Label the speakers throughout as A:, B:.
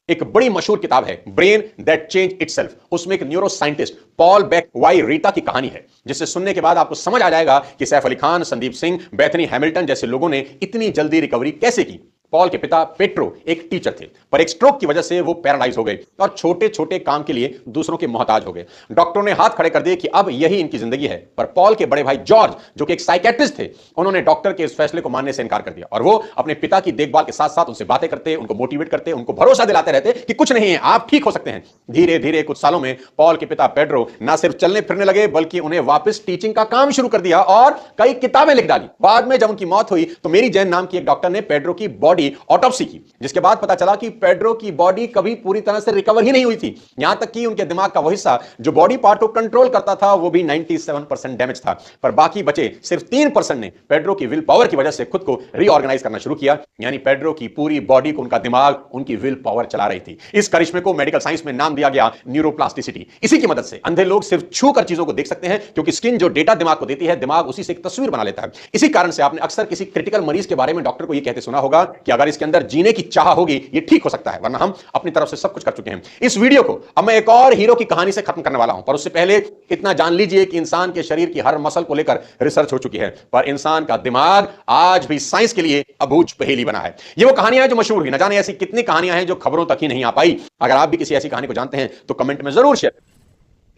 A: एक बड़ी मशहूर किताब है ब्रेन दैट चेंज इटसेल्फ। उसमें एक neuroscientist Paul Bach y Rita की कहानी है, जिसे सुनने के बाद आपको समझ आ जाएगा कि सैफ अली खान, संदीप सिंह, बेथनी हैमिल्टन जैसे लोगों ने इतनी जल्दी रिकवरी कैसे की। पॉल के पिता पेट्रो एक टीचर थे, पर एक स्ट्रोक की वजह से वो पैरालाइज हो गए और छोटे छोटे काम के लिए दूसरों के मोहताज हो गए। डॉक्टरों ने हाथ खड़े कर दिए कि अब यही इनकी जिंदगी है, पर पॉल के बड़े भाई जॉर्ज, जो कि एक साइकेट्रिस्ट थे, उन्होंने डॉक्टर के इस फैसले को मानने से इनकार कर दिया और वो अपने पिता की देखभाल के साथ साथ उनसे बातें करते, उनको मोटिवेट करते, उनको भरोसा दिलाते रहते कि कुछ नहीं है, आप ठीक हो सकते हैं। धीरे धीरे कुछ सालों में पॉल के पिता पेड्रो ना सिर्फ चलने फिरने लगे, बल्कि उन्हें वापस टीचिंग का काम शुरू कर दिया और कई किताबें लिख डाली। बाद में जब उनकी मौत हुई तो मेरी जैन नाम की एक डॉक्टर ने पेड्रो की बॉडी ऑटोप्सी की, जिसके बाद पता चला कि पेड्रो की बॉडी कभी पूरी तरह से रिकवर ही नहीं हुई थी। यहां तक कि उनके दिमाग का वो हिस्सा जो बॉडी पार्ट को कंट्रोल करता था वो भी 97% डैमेज था, पर बाकी बचे सिर्फ 3% ने पेड्रो की विल पावर की वजह से खुद को रीऑर्गेनाइज करना शुरू किया। यानी पेड्रो की पूरी बॉडी को उनका दिमाग, उनकी विल पावर चला रही थी। इस करिश्मे को मेडिकल साइंस में नाम दिया गया न्यूरोप्लास्टिसिटी। इसी की मदद से अंधे लोग सिर्फ छू कर चीजों को देख सकते हैं, क्योंकि स्किन जो डेटा दिमाग को देती है, दिमाग उसी से एक तस्वीर बना लेता है। इसी कारण से आपने अक्सर किसी क्रिटिकल मरीज के बारे में डॉक्टर को यह कहते सुना होगा कि अगर इसके अंदर जीने की चाह होगी ये ठीक हो सकता है, वरना हम अपनी तरफ से सब कुछ कर चुके हैं। इस वीडियो को अब मैं एक और हीरो की कहानी से खत्म करने वाला हूं, पर उससे पहले इतना जान लीजिए कि इंसान के शरीर की हर मसल को लेकर रिसर्च हो चुकी है, पर इंसान का दिमाग आज भी साइंस के लिए अबूझ पहेली बना है। ये वो कहानियां हैं जो मशहूर हुई, न जाने ऐसी कितनी कहानियां हैं जो खबरों तक ही नहीं आ पाई। अगर आप भी किसी ऐसी कहानी को जानते हैं तो कमेंट में जरूर शेयर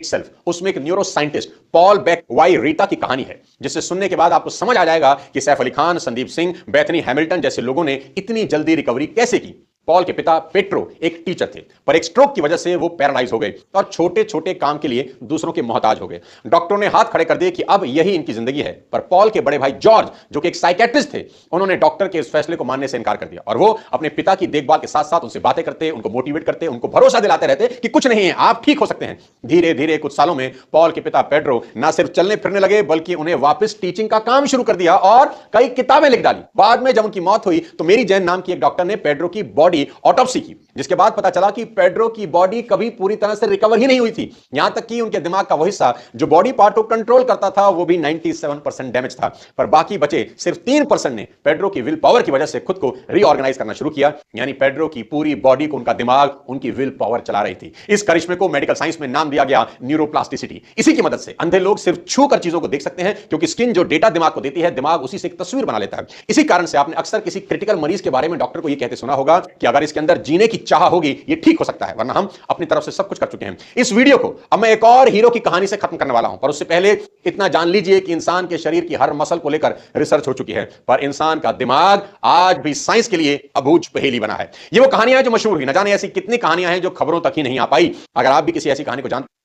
A: सेल्फ। उसमें एक neuroscientist Paul Bach y Rita की कहानी है, जिसे सुनने के बाद आपको समझ आ जाएगा कि सैफ अली खान, संदीप सिंह, बेथनी हैमिल्टन जैसे लोगों ने इतनी जल्दी रिकवरी कैसे की। पॉल के पिता पेट्रो एक टीचर थे, पर एक स्ट्रोक की वजह से वो पैरालाइज हो गए और छोटे छोटे काम के लिए दूसरों के मोहताज हो गए। डॉक्टरों ने हाथ खड़े कर दिए कि अब यही इनकी जिंदगी है, पर पॉल के बड़े भाई जॉर्ज, जो कि एक साइकेट्रिस्ट थे, उन्होंने डॉक्टर के इस फैसले को मानने से इनकार कर दिया और वो अपने पिता की देखभाल के साथ साथ उनसे बातें करते, उनको मोटिवेट करते, उनको भरोसा दिलाते रहते कि कुछ नहीं है, आप ठीक हो सकते हैं। धीरे धीरे कुछ सालों में पॉल के पिता पेड्रो ना सिर्फ चलने फिरने लगे, बल्कि उन्हें वापस टीचिंग का काम शुरू कर दिया और कई किताबें लिख डाली। बाद में जब उनकी मौत हुई तो मेरी जैन नाम की एक डॉक्टर ने पेड्रो की बॉडी ऑटोप्सी की, जिसके बाद पता चला कि पेड्रो की बॉडी कभी पूरी तरह से रिकवर ही नहीं हुई थी। यहां तक कि उनके दिमाग का वो हिस्सा जो बॉडी पार्ट को कंट्रोल करता था वो भी 97% डैमेज था, पर बाकी बचे सिर्फ 3% ने पेड्रो की विल पावर की वजह से खुद को रीऑर्गेनाइज करना शुरू किया। यानी पेड्रो की पूरी बॉडी को उनका दिमाग, उनकी विल पावर चला रही थी। इस करिश्मे को मेडिकल साइंस में नाम दिया गया न्यूरोप्लास्टिसिटी। इसी की मदद से अंधे लोग सिर्फ छू कर चीजों को देख सकते हैं, क्योंकि स्किन जो डेटा दिमाग को देती है, दिमाग उसी से एक तस्वीर बना लेता है। इसी कारण से आपने अक्सर किसी क्रिटिकल मरीज के बारे में डॉक्टर को यह कहते सुना होगा कि अगर इसके अंदर जीने की चाह होगी ये ठीक हो सकता है, वरना हम अपनी तरफ से सब कुछ कर चुके हैं। इस वीडियो को अब मैं एक और हीरो की कहानी से खत्म करने वाला हूं, पर उससे पहले इतना जान लीजिए कि इंसान के शरीर की हर मसल को लेकर रिसर्च हो चुकी है, पर इंसान का दिमाग आज भी साइंस के लिए अबूझ पहेली बना है। ये वो कहानियां हैं जो मशहूर हुई, न जाने ऐसी कितनी कहानियां हैं जो खबरों तक ही नहीं आ पाई। अगर आप भी किसी ऐसी कहानी को जानते